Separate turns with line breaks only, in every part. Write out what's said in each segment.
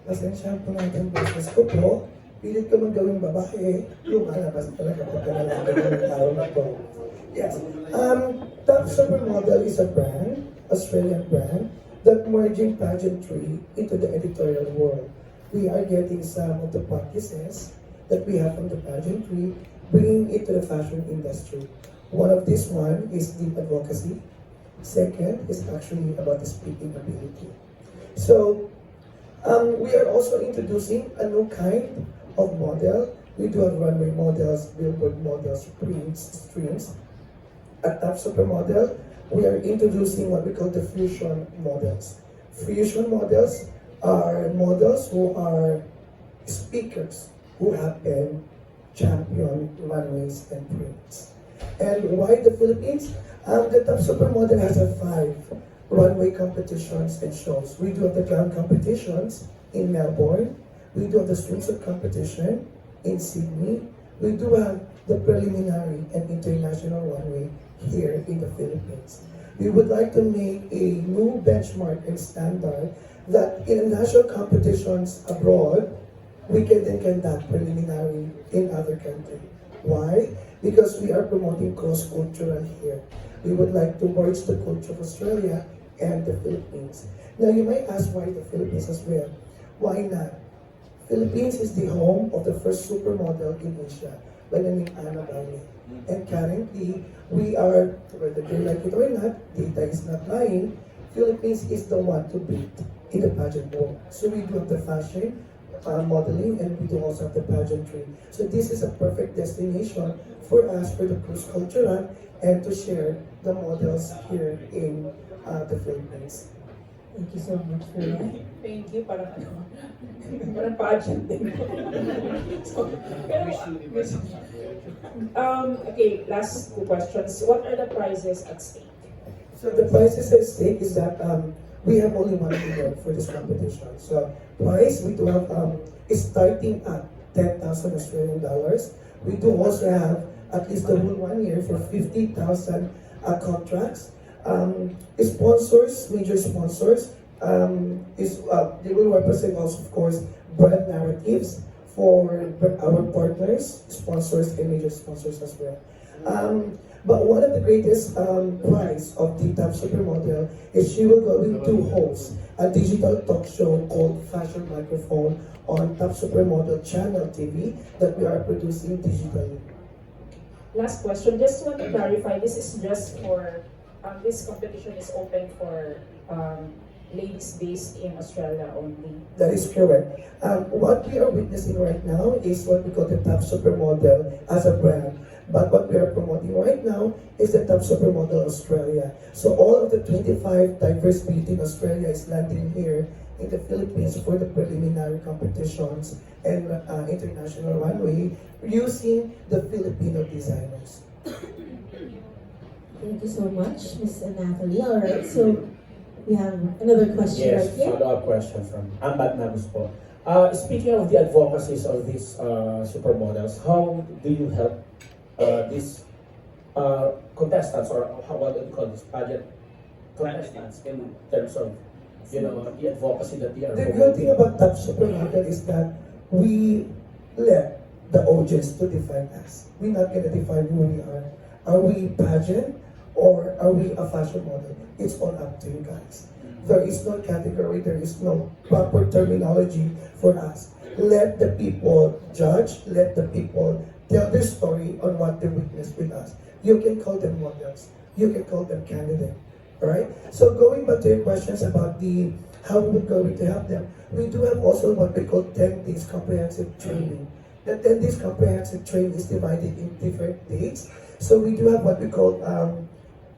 Pasensya po natin business ko po. Pilit ko man gawing babae, lumalabas talaga pagka lalaki ng araw na to. Yes. Topsupermodel is a brand, Australian brand, that merging pageantry into the editorial world. We are getting some of the practices that we have from the pageantry, bringing it to the fashion industry. One of this one is deep advocacy. Second is actually about the speaking ability. So, we are also introducing a new kind of model. We do have runway models, billboard models, streams. At Topsupermodel, we are introducing what we call the fusion models. Fusion models are models who are speakers who have been champion runways and prints. And why the Philippines? The Topsupermodel has 5 runway competitions and shows. We do have the ground competitions in Melbourne. We do have the swimsuit competition in Sydney. We do have the preliminary and international runway here in the Philippines. We would like to make a new benchmark and standard that in national competitions abroad, we can then conduct preliminary in other countries. Why? Because we are promoting cross-cultural here. We would like to merge the culture of Australia and the Philippines. Now you might ask why the Philippines as well. Why not? Philippines is the home of the first supermodel in Asia by the name Anna Bali. And currently, we are, whether they like it or not, data is not lying, Philippines is the one to beat in the pageant world. So we do have the fashion, modeling, and we do also have the pageantry. So this is a perfect destination for us for the cross-cultural and to share the models here in the Philippines.
Thank you so much for that.
Thank you. Parang pageant din. So, pero, okay, last 2 questions. What are the prizes at stake?
So the prizes at stake is that we have only 1 million for this competition. So prize we do have is starting at 10,000 Australian dollars. We do also have at least the whole 1 year for 50,000 contracts. Sponsors, major sponsors, they will represent also, of course, brand narratives for our partners, sponsors, and major sponsors as well. But one of the greatest prize of the Topsupermodel is she will going to host a digital talk show called Fashion Microphone on Topsupermodel Channel TV that we are producing digitally.
Last question. Just want to clarify, this is just for, this competition is open for ladies based in Australia only.
That is correct. What we are witnessing right now is what we call the Topsupermodel as a brand. But what we are promoting right now is the Topsupermodel Australia. So all of the 25 diverse beauty in Australia is landing here in the Philippines for the preliminary competitions and international runway using the Filipino designers.
Thank you so much, Ms. Natalie. All right, so we have another question
Yes,
right here.
follow-up question from Ambat Nagus po. Speaking of the advocacies of these supermodels, how do you help these contestants, or what do you call this, pageant contestants, in terms of, the advocacy that they are
The good thing about Topsupermodel is that we let the audience to define us. We're not gonna define who we are. Are we pageant or are we a fashion model? It's all up to you guys. There is no category, there is no proper terminology for us. Let the people judge, let the people tell their story on what they witnessed with us. You can call them models, you can call them candidate, alright? So going back to your questions about how we're going to help them, we do have also what we call 10 days comprehensive training. The 10 days comprehensive training is divided in different dates. So we do have what we call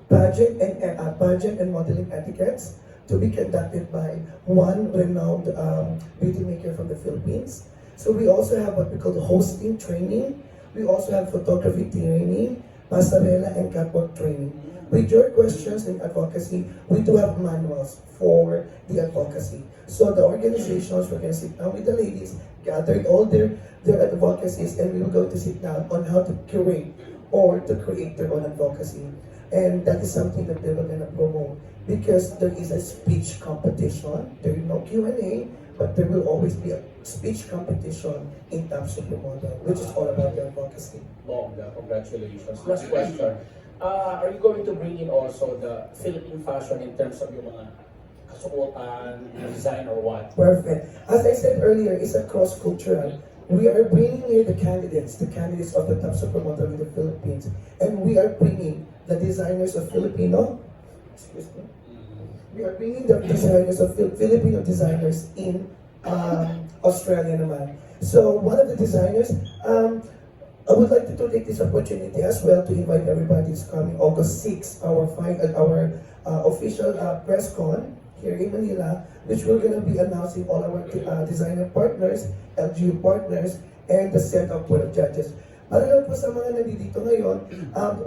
pageant and modeling etiquettes to be conducted by one renowned beauty maker from the Philippines. So we also have what we call the hosting training. We also have photography training, pasarela, and catwalk training. With your questions and advocacy, we do have manuals for the advocacy. So the organizations, we're going to sit down with the ladies, gather all their advocacies, and we will go to sit down on how to curate or to create their own advocacy. And that is something that they were going to promote because there is a speech competition, there is no Q&A, but there will always be a speech competition in Top Supermodel, which is all about the advocacy.
Bongga, congratulations. Last question. Are you going to bring in also the Philippine fashion in terms of yung mga kasuotan, design or what?
Perfect. As I said earlier, it's a cross-cultural. We are bringing here the candidates of the Top Supermodel in the Philippines, and we are bringing the designers of Filipino. Excuse me. We are bringing the designers of Filipino designers in Australia naman. So one of the designers, I would like to take this opportunity as well to invite everybody who's coming August 6, our official press con here in Manila, which we're going to be announcing all our designer partners, LGU partners, and the set of board of judges. Para lang po sa mga nandito ngayon,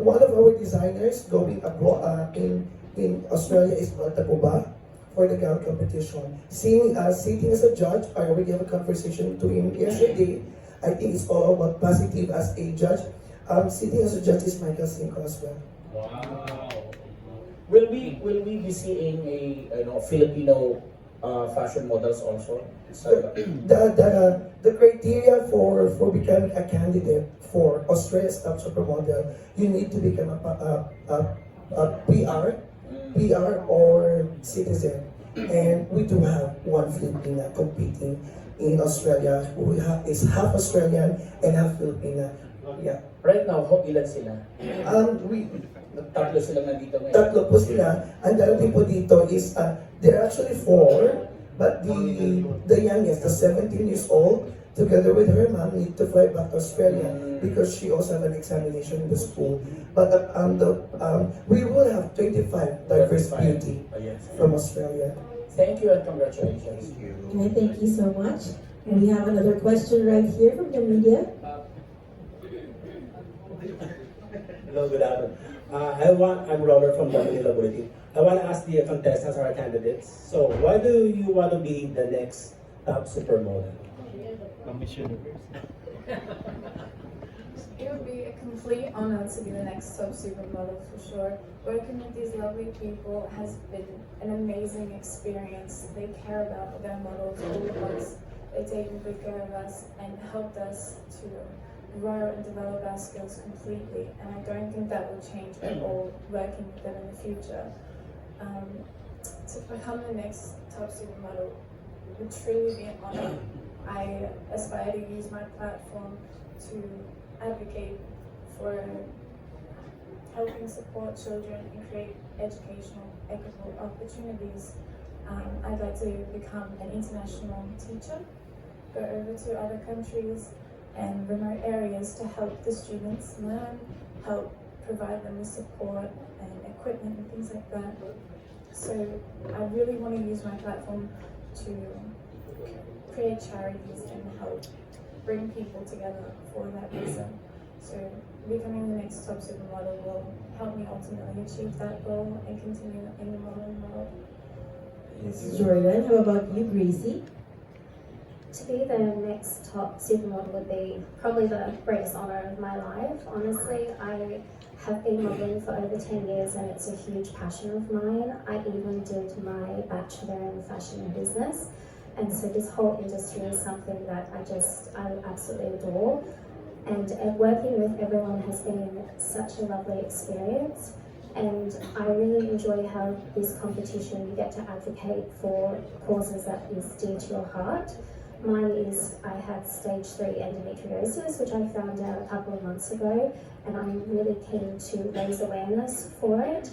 one of our designers going abroad in Australia is Malta Cuba for the gown competition. Sitting as a judge, I already have a conversation to him yesterday. I think it's all about positive as a judge. Sitting as a judge is Michael Cinco as well.
Wow. Will we be seeing a Filipino fashion models also?
The criteria for becoming a candidate for Australia's Top Supermodel, you need to become a PR or citizen. And we do have one Filipina competing in Australia who is half Australian and half Filipina. Yeah.
Right now, ilan sila? Tatlo silang nandito ngayon.
Tatlo po sila. Ang darating po dito is, there are actually four, but the youngest, the 17 years old, together with her mom, need to fly back to Australia because she also have an examination in the school. But we will have 25 diverse beauty from Australia.
Thank you and congratulations.
Okay, thank you so much. And we have another question right here from the media.
Hello, good afternoon. I'm Robert from the Manila Bulletin. I want to ask the contestants or candidates. So, why do you want to be the next Top Supermodel?
It would be a complete honor to be the next Top Supermodel for sure. Working with these lovely people has been an amazing experience. They care about their models, all of us. They've taken good care of us and helped us to grow and develop our skills completely. And I don't think that will change at all working with them in the future. To become the next Top Supermodel would truly be an honor. I aspire to use my platform to advocate for helping support children and create educational, equitable opportunities. I'd like to become an international teacher, go over to other countries and remote areas to help the students learn, help provide them with support and equipment and things like that. So I really want to use my platform to create charities and help bring people together for that reason. So becoming the next Top Supermodel will help me ultimately achieve that goal and continue in the modeling world.
Jordan, how about you, Gracie?
To be the next Top Supermodel would be probably the greatest honor of my life. Honestly, I have been modeling for over 10 years and it's a huge passion of mine. I even did my bachelor in fashion and business. And so this whole industry is something that I absolutely adore. And working with everyone has been such a lovely experience. And I really enjoy how this competition you get to advocate for causes that is dear to your heart. Mine is, I had stage 3 endometriosis, which I found out a couple of months ago, and I'm really keen to raise awareness for it.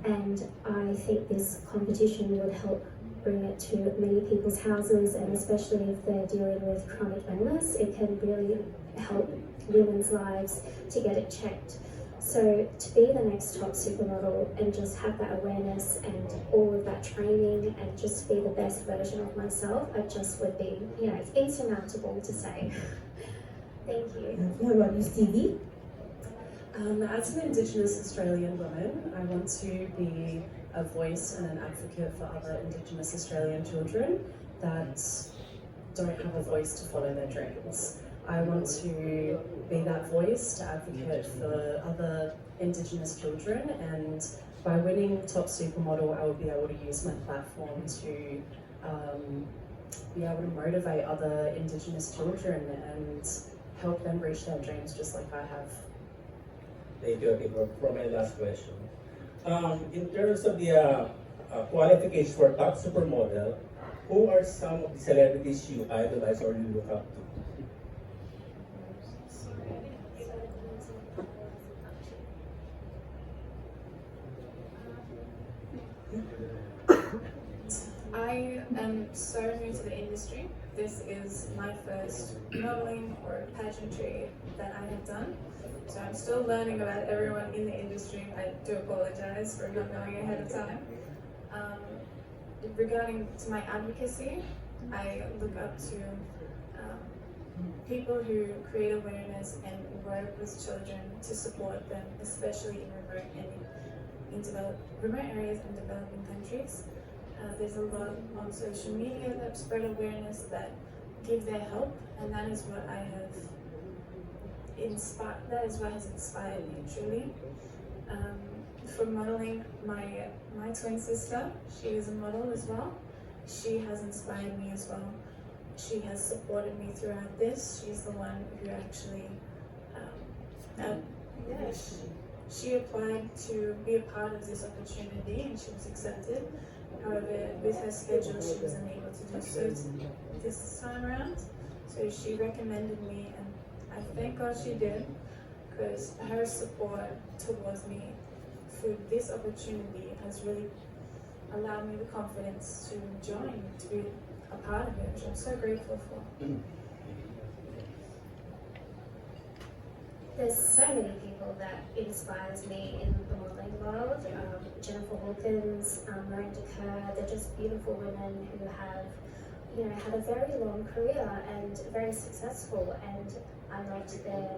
And I think this competition would help bring it to many people's houses, and especially if they're dealing with chronic illness, it can really help women's lives to get it checked. So to be the next Top Supermodel and just have that awareness and all of that training and just be the best version of myself, it just would be, it's insurmountable to say. Thank you.
How about you, Stevie?
As an Indigenous Australian woman, I want to be a voice and an advocate for other Indigenous Australian children that don't have a voice to follow their dreams. I want to be that voice to advocate for other Indigenous children, and by winning Top Supermodel, I will be able to use my platform to be able to motivate other Indigenous children and help them reach their dreams just like I have.
Thank you. Okay, for my last question. In terms of the qualifications for top supermodel, who are some of the celebrities you idolize or you look up to?
I am so new to the industry. This is my first modeling or pageantry that I have done. So I'm still learning about everyone in the industry. I do apologize for not knowing ahead of time. Regarding to my advocacy, I look up to people who create awareness and work with children to support them, especially in remote areas and developing countries. There's a lot on social media that spread awareness that give their help, and that is what I have inspired. That is what has inspired me truly. For modeling, my twin sister, she is a model as well. She has inspired me as well. She has supported me throughout this. She's the one who actually, she applied to be a part of this opportunity and she was accepted. However, with her schedule, she was unable to do so this time around. So she recommended me, and I thank God she did, because her support towards me for this opportunity has really allowed me the confidence to join, to be a part of it, which I'm so grateful for.
There's so many people that inspires me in the modelling world. Jennifer Hawkins, Miranda Kerr, they're just beautiful women who have, had a very long career and very successful. And I loved their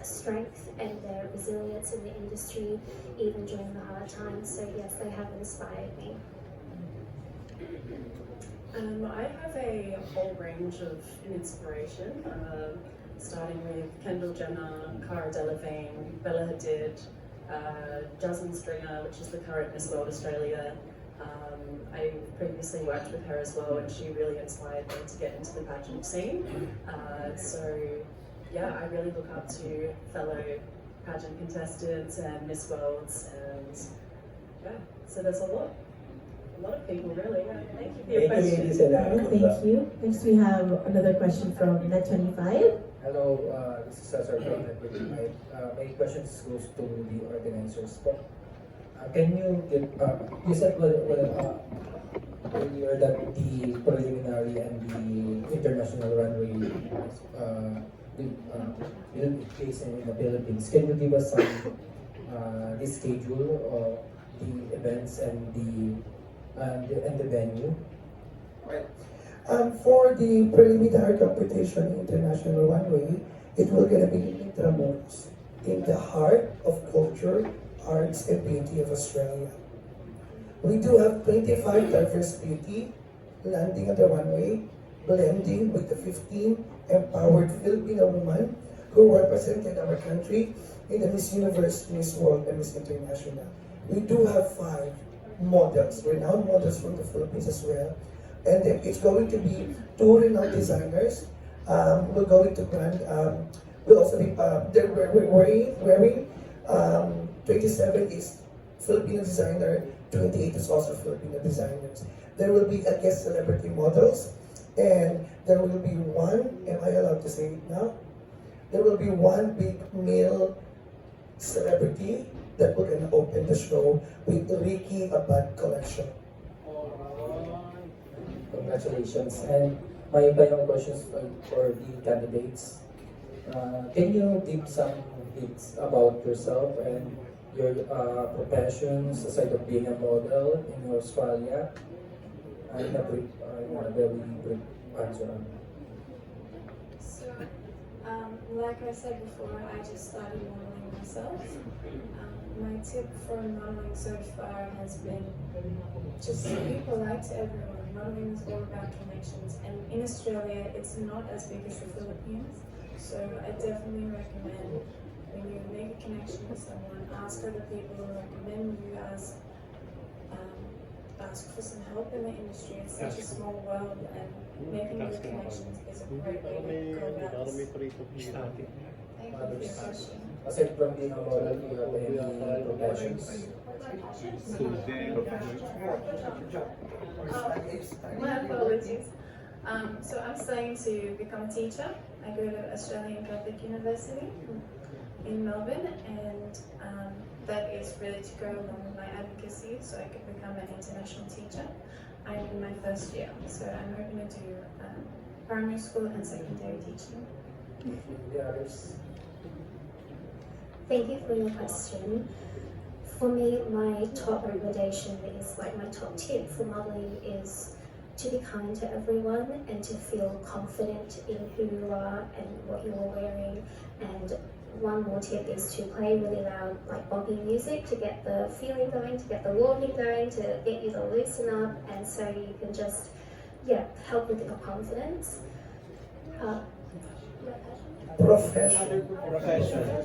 strength and their resilience in the industry, even during the hard times. So yes, they have inspired me.
I have a whole range of inspiration. Starting with Kendall Jenner, Cara Delevingne, Bella Hadid, Jasmine Stringer, which is the current Miss World Australia. I previously worked with her as well, and she really inspired me to get into the pageant scene. So yeah, I really look up to fellow pageant contestants and Miss Worlds, and yeah, so there's a lot of people really. Thank you for your question.
Ladies and
Thank you. Next we have another question from Net25.
Hello, this is Cesar from Network. My question goes to the organizers. Can you give, you said earlier that the preliminary and the international runway will be placed in the Philippines. Can you give us some the schedule of the events and the venue?
Right. For the preliminary competition international runway, it will gonna be in Intramuros, in the heart of culture, arts, and beauty of Australia. We do have 25 diverse beauty landing on the runway, blending with the 15 empowered Filipino women who represented our country in the Miss Universe, Miss World, and Miss International. We do have 5 models, renowned models from the Philippines as well. And then it's going to be 2 renowned designers. We're going to brand, we'll also be, they're wearing 27 is Filipino designer, 28 is also Filipino designers. There will be a guest celebrity models, and there will be one, am I allowed to say it now? There will be one big male celebrity that we're gonna open the show with Ricky Abad collection.
Congratulations. And my final questions for the candidates. Can you give some hints about yourself and your professions aside of being a model in Australia? In a very brief answer.
So, like I said before, I just started modeling myself. My tip for modeling so far has been just be polite to everyone. Modeling is all about connections, and in Australia, it's not as big as the Philippines. So I definitely recommend when you make a connection with someone, ask other people, recommend you as ask for some help in the industry. It's such a small world, and making new connections is a great way to go about this. Thank you for your question.
Aside from being a model, do you have any professions?
My apologies. So I'm studying to become a teacher. I go to Australian Catholic University in Melbourne, and that is really to go along with my advocacy so I can become an international teacher. I'm in my first year, so I'm hoping to do primary school and secondary teaching.
The others?
Thank you for your question. For me, my top recommendation is, like, my top tip for modeling is to be kind to everyone and to feel confident in who you are and what you're wearing. And one more tip is to play really loud, like bopping music, to get the feeling going, to get the walking going, to get you to loosen up, and so you can just, help with your confidence.
Profession.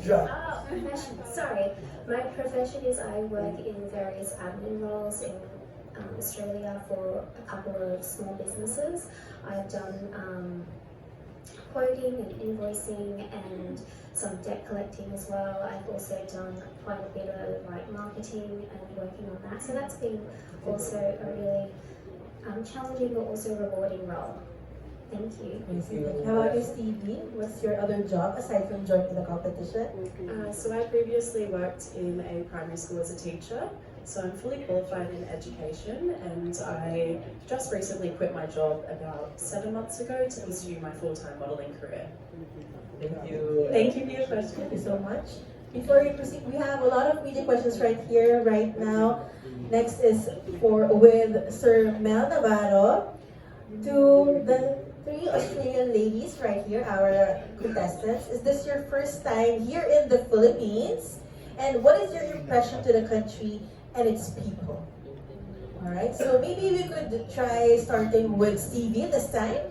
Job.
Oh, profession. Sorry. My profession is I work in various admin roles in Australia for a couple of small businesses. I've done quoting and invoicing and some debt collecting as well. I've also done quite a bit of marketing and working on that. So that's been also a really challenging but also rewarding role. Thank you.
Thank you.
How about you, Stevie? What's your other job aside from joining the competition?
So I previously worked in a primary school as a teacher, so I'm fully qualified in education, and I just recently quit my job about 7 months ago to pursue my full-time modelling career.
Thank you.
Thank you for your question.
Thank you so much. Before we proceed, we have a lot of media questions right here, right now. Next is with Sir Mel Navarro. To the 3 Australian ladies right here, our contestants, is this your first time here in the Philippines? And what is your impression to the country and its people? Alright, so maybe we could try starting with Stevie this time.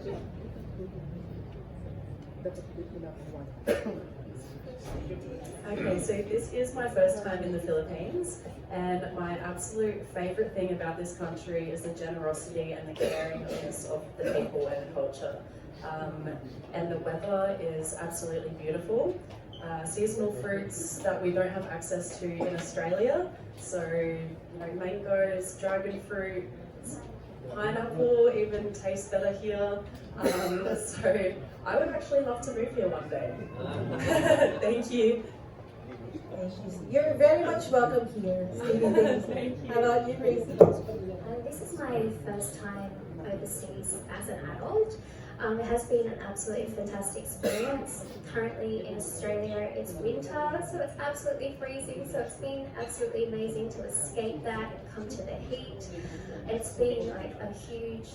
Okay, so this is my first time in the Philippines, and my absolute favourite thing about this country is the generosity and the caringness of the people and the culture. And the weather is absolutely beautiful. Seasonal fruits that we don't have access to in Australia, so mangoes, dragon fruit, pineapple even tastes better here. So I would actually love to move here one day. Thank you.
You're very much welcome here. Stevie, how about you, Gracie?
This is my first time overseas as an adult. It has been an absolutely fantastic experience. Currently in Australia it's winter, so it's absolutely freezing, so it's been absolutely amazing to escape that and come to the heat. It's been like a huge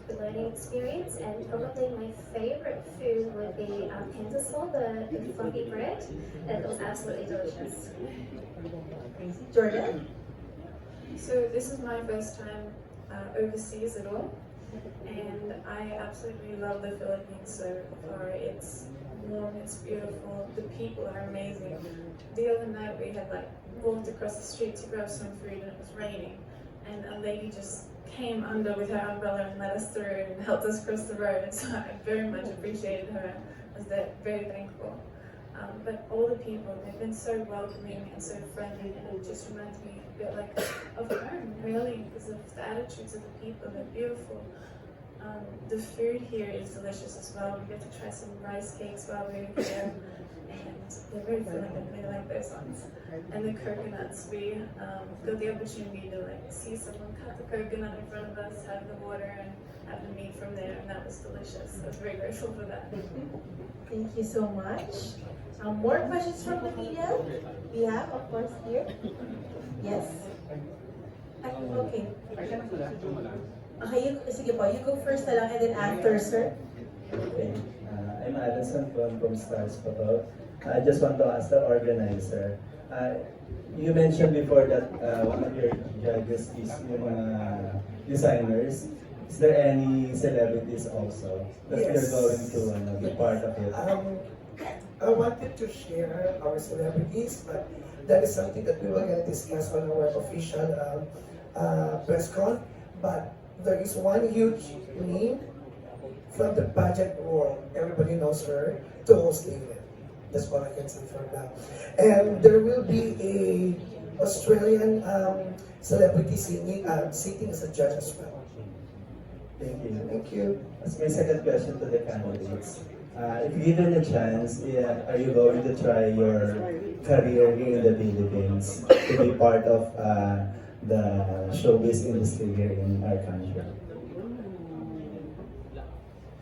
learning experience, and probably my favourite food would be pentasol, the fluffy bread. It was absolutely delicious.
Jordan?
So this is my first time overseas at all, and I absolutely love the Philippines so far. It's warm, it's beautiful, the people are amazing. The other night we had walked across the street to grab some food and it was raining, and a lady just came under with her umbrella and let us through and helped us cross the road, so I very much appreciated her. I was very thankful. But all the people, they've been so welcoming and so friendly, and it just reminds me a bit of home, really, because of the attitudes of the people. They're beautiful. The food here is delicious as well. We get to try some rice cakes while we're here, and they're very filling, and they like those ones. And the coconuts, we got the opportunity to see someone cut the coconut in front of us, have the water, and have the meat from there, and that was delicious. I was very grateful for that.
Thank you so much. More questions from the media? We have, of course, here. Yes? Okay. Okay, sige po, you go first na lang, and then after, sir.
Okay. I'm Addison from Stars Photo. I just want to ask the organizer. You mentioned before that one of your judges is yung mga designers. Is there any celebrities also that
Yes.
you're going to be part of it?
I wanted to share our celebrities, but that is something that we were going to discuss on our official press con. But there is one huge name from the pageant world. Everybody knows her, to host the event. That's what I can say for now. And there will be a Australian celebrity sitting as a judge as well.
Thank you.
Thank you.
As my second question to the candidates, if given a chance, are you going to try your career here in the Philippines to be part of the showbiz industry here in our country?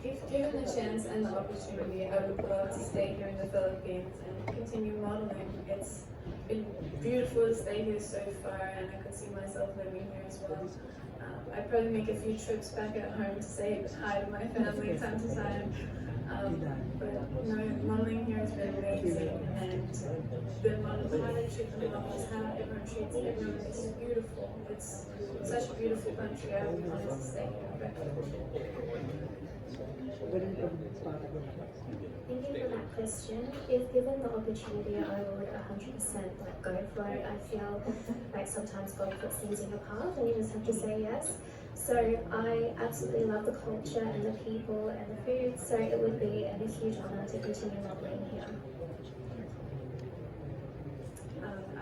If given the chance and the opportunity, I would love to stay here in the Philippines and continue modeling. It's been beautiful to stay here so far, and I could see myself living here as well. I'd probably make a few trips back at home to say hi to my family time to time. But no, modeling here has been amazing, and the how they treat the models, how everyone treats everyone, it's beautiful. It's such a beautiful country. I would wanted to stay here.
Thank you for that question. If given the opportunity, I would 100% go for it. I feel like sometimes God puts things in your path and you just have to say yes. So I absolutely love the culture and the people and the food, so it would be a huge honour to continue modelling here.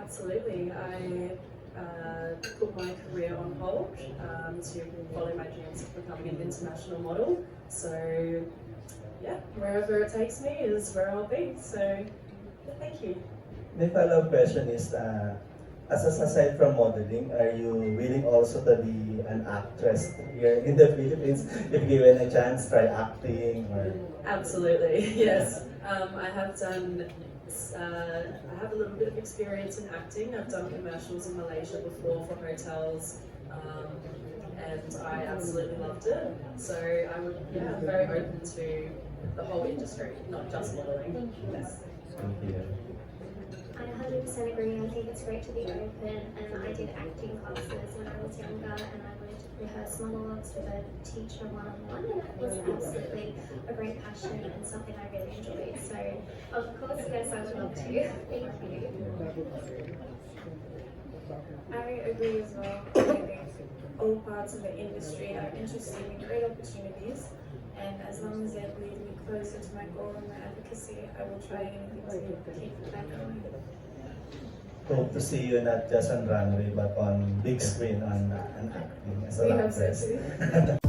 Absolutely. I put my career on hold to follow my dreams of becoming an international model. So yeah, wherever it takes me is where I'll be. So thank you.
My follow-up question is, aside from modeling, are you willing also to be an actress here in the Philippines? If given a chance, try acting or...
Absolutely, yes. I have done. I have a little bit of experience in acting. I've done commercials in Malaysia before for hotels, and I absolutely loved it. So I would, I'm very open to the whole industry, not just modeling. Yes.
Thank you.
I 100% agree. I think it's great to be open, and I did acting classes when I was younger, and I would rehearse monologues with a teacher one-on-one, and it was absolutely a great passion and something I really enjoyed. So, of course, yes, I would love to. Thank you.
I agree as well. I think all parts of the industry are interesting and great opportunities, and as long as it leads me closer to my goal and my advocacy, I will try anything to keep that going.
Hope to see you not just on runway but on big screen on acting as
We
an
hope so
actress.
too.